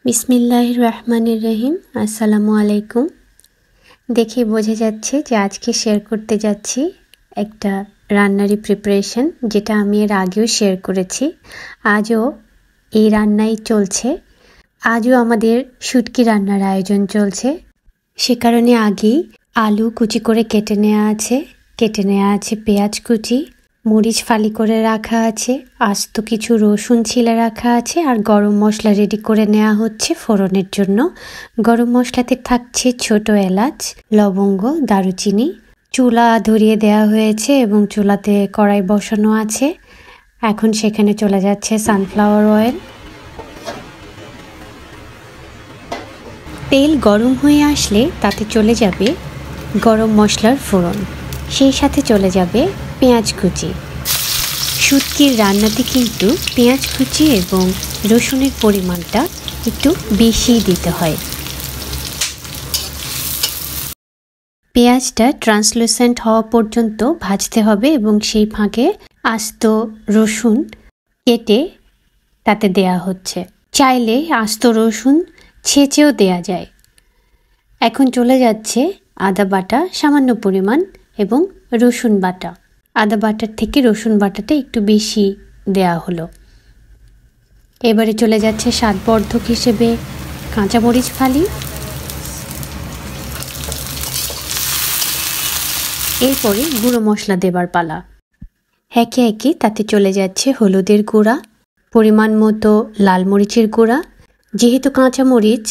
বিসমিল্লাহির রহমানির রহিম। আসসালামু আলাইকুম। দেখে বোঝা যাচ্ছে যে আজকে শেয়ার করতে যাচ্ছি একটা রান্নারই প্রিপারেশন, যেটা আমি এর আগেও শেয়ার করেছি। আজও এই রান্নাই চলছে। আজও আমাদের শুটকি রান্নার আয়োজন চলছে। সে কারণে আগেই আলু কুচি করে কেটে নেওয়া আছে পেঁয়াজ কুচি, মরিচ ফালি করে রাখা আছে, আস্ত কিছু রসুন ছিলে রাখা আছে, আর গরম মশলা রেডি করে নেওয়া হচ্ছে ফোড়নের জন্য। গরম মশলাতে থাকছে ছোট এলাচ, লবঙ্গ, দারুচিনি। চুলা ধরিয়ে দেওয়া হয়েছে এবং চুলাতে কড়াই বসানো আছে। এখন সেখানে চলে যাচ্ছে সানফ্লাওয়ার অয়েল। তেল গরম হয়ে আসলে তাতে চলে যাবে গরম মশলার ফোড়ন, সেই সাথে চলে যাবে পেঁয়াজ কুচি। শুটকির রান্নাতে কিন্তু পেঁয়াজ কুচি এবং রসুনের পরিমাণটা একটু বেশি দিতে হয়। পেঁয়াজটা ট্রান্সলুসেন্ট হওয়া পর্যন্ত ভাজতে হবে এবং সেই ফাঁকে আস্ত রসুন কেটে তাতে দেয়া হচ্ছে। চাইলে আস্ত রসুন ছেঁচেও দেয়া যায়। এখন চলে যাচ্ছে আদা বাটা সামান্য পরিমাণ এবং রসুন বাটা। আদা বাটার থেকে রসুন বাটাটা একটু বেশি দেয়া হলো। এবারে চলে যাচ্ছে স্বাদবর্ধক হিসেবে কাঁচামরিচ ফালি। এরপরে গুঁড়ো মশলা দেবার পালা। একে একে তাতে চলে যাচ্ছে হলুদের গুঁড়া, পরিমাণ মতো লাল মরিচের গুঁড়া। যেহেতু কাঁচামরিচ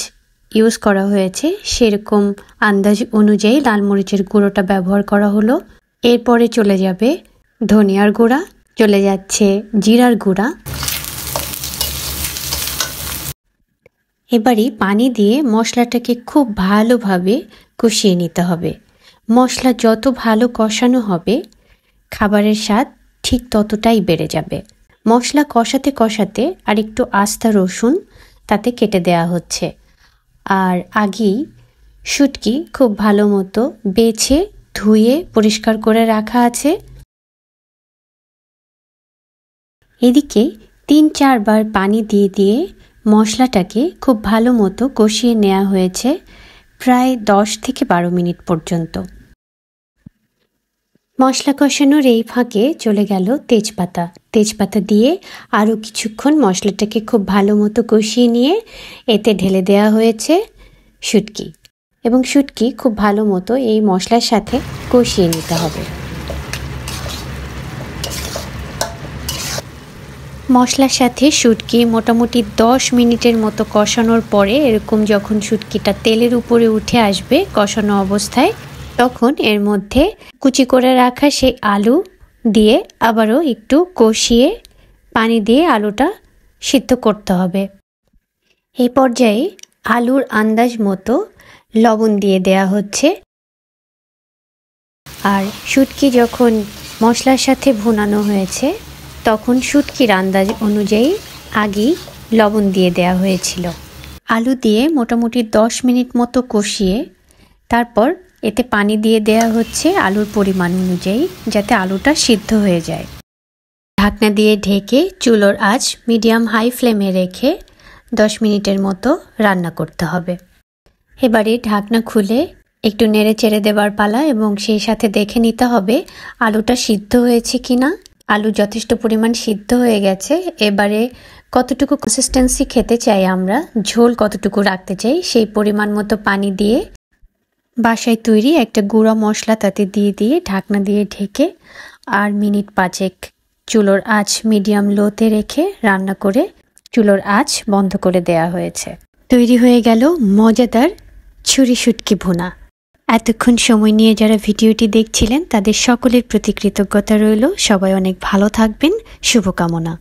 ইউজ করা হয়েছে, সেরকম আন্দাজ অনুযায়ী লাল মরিচের গুঁড়োটা ব্যবহার করা হলো। এরপরে চলে যাবে ধনিয়ার গুঁড়া, চলে যাচ্ছে জিরার গুঁড়া। এবারে পানি দিয়ে মশলাটাকে খুব ভালোভাবে কষিয়ে নিতে হবে। মশলা যত ভালো কষানো হবে, খাবারের স্বাদ ঠিক ততটাই বেড়ে যাবে। মশলা কষাতে কষাতে আর একটু আস্তা রসুন তাতে কেটে দেয়া হচ্ছে। আর আগেই শুটকি খুব ভালো মতো বেছে ধুয়ে পরিষ্কার করে রাখা আছে। এদিকে ৩-৪ বার পানি দিয়ে দিয়ে মশলাটাকে খুব ভালো মতো কষিয়ে নেওয়া হয়েছে, প্রায় ১০ থেকে ১২ মিনিট পর্যন্ত। মশলা কষানোর এই ফাঁকে চলে গেল তেজপাতা দিয়ে আরও কিছুক্ষণ মশলাটাকে খুব ভালো মতো কষিয়ে নিয়ে এতে ঢেলে দেওয়া হয়েছে শুটকি, এবং শুটকি খুব ভালো মতো এই মশলার সাথে কষিয়ে নিতে হবে। মশলার সাথে শুটকি মোটামুটি ১০ মিনিটের মতো কষানোর পরে এরকম যখন শুটকিটা তেলের উপরে উঠে আসবে কষানো অবস্থায়, তখন এর মধ্যে কুচি করে রাখা সেই আলু দিয়ে আবারও একটু কষিয়ে পানি দিয়ে আলুটা সিদ্ধ করতে হবে। এই পর্যায়ে আলুর আন্দাজ মতো লবণ দিয়ে দেয়া হচ্ছে। আর শুটকি যখন মশলার সাথে ভুনানো হয়েছে, তখন শুটকির আন্দাজ অনুযায়ী আগেই লবণ দিয়ে দেয়া হয়েছিল। আলু দিয়ে মোটামুটি ১০ মিনিট মতো কষিয়ে তারপর এতে পানি দিয়ে দেয়া হচ্ছে আলুর পরিমাণ অনুযায়ী, যাতে আলুটা সিদ্ধ হয়ে যায়। ঢাকনা দিয়ে ঢেকে চুলোর আঁচ মিডিয়াম হাই ফ্লেমে রেখে ১০ মিনিটের মতো রান্না করতে হবে। এবারে ঢাকনা খুলে একটু নেড়ে চেড়ে দেবার পালা এবং সেই সাথে দেখে নিতে হবে আলুটা সিদ্ধ হয়েছে কিনা। আলু যথেষ্ট পরিমাণ সিদ্ধ হয়ে গেছে। এবারে কতটুকু কনসিস্টেন্সি খেতে চাই আমরা, ঝোল কতটুকু রাখতে চাই, সেই পরিমাণ মতো পানি দিয়ে বাসায় তৈরি একটা গুঁড়া মশলা তাতে দিয়ে ঢাকনা দিয়ে ঢেকে আর মিনিট ৫ চুলোর আঁচ মিডিয়াম লোতে রেখে রান্না করে চুলোর আঁচ বন্ধ করে দেয়া হয়েছে। তৈরি হয়ে গেল মজাদার ছুরি শুটকি ভুনা। এতক্ষণ সময় নিয়ে যারা ভিডিওটি দেখছিলেন তাদের সকলের প্রতি কৃতজ্ঞতা রইল। সবাই অনেক ভালো থাকবেন, শুভকামনা।